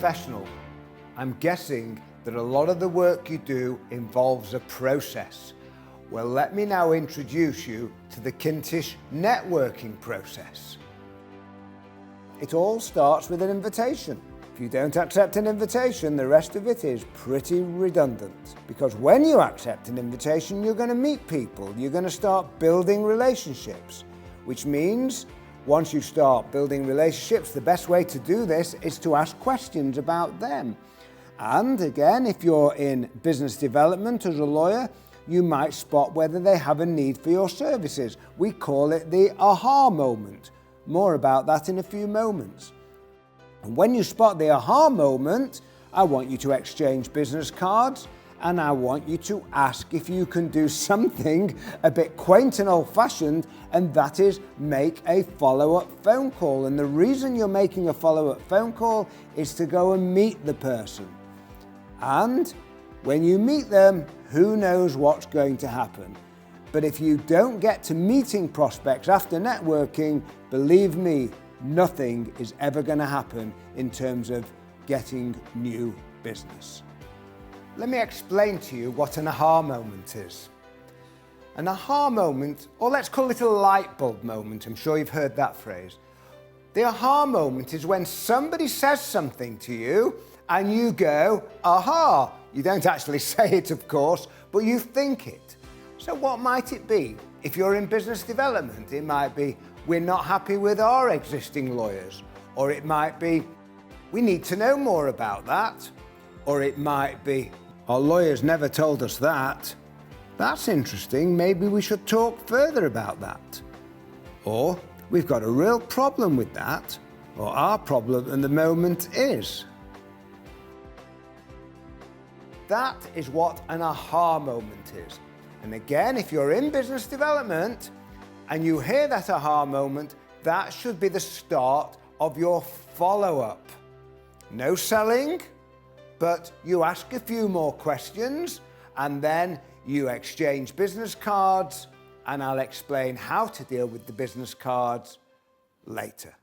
professional, I'm guessing that a lot of the work you do involves a process. Well, let me now introduce you to the Kintish networking process. It all starts with an invitation. If you don't accept an invitation, the rest of it is pretty redundant. Because when you accept an invitation, you're going to meet people, you're going to start building relationships, which means once you start building relationships, the best way to do this is to ask questions about them. And again, if you're in business development as a lawyer, you might spot whether they have a need for your services. We call it the aha moment. More about that in a few moments. And when you spot the aha moment, I want you to exchange business cards, and I want you to ask if you can do something a bit quaint and old-fashioned, and that is make a follow-up phone call. And the reason you're making a follow-up phone call is to go and meet the person. And when you meet them, who knows what's going to happen. But if you don't get to meeting prospects after networking, believe me, nothing is ever going to happen in terms of getting new business. Let me explain to you what an aha moment is. An aha moment, or let's call it a light bulb moment, I'm sure you've heard that phrase. The aha moment is when somebody says something to you and you go, aha. You don't actually say it, of course, but you think it. So what might it be? If you're in business development, it might be, we're not happy with our existing lawyers. Or it might be, we need to know more about that. Or it might be, our lawyers never told us that. That's interesting, maybe we should talk further about that. Or, we've got a real problem with that. Or our problem at the moment is. That is what an aha moment is. And again, if you're in business development and you hear that aha moment, that should be the start of your follow-up. No selling, but you ask a few more questions and then you exchange business cards, and I'll explain how to deal with the business cards later.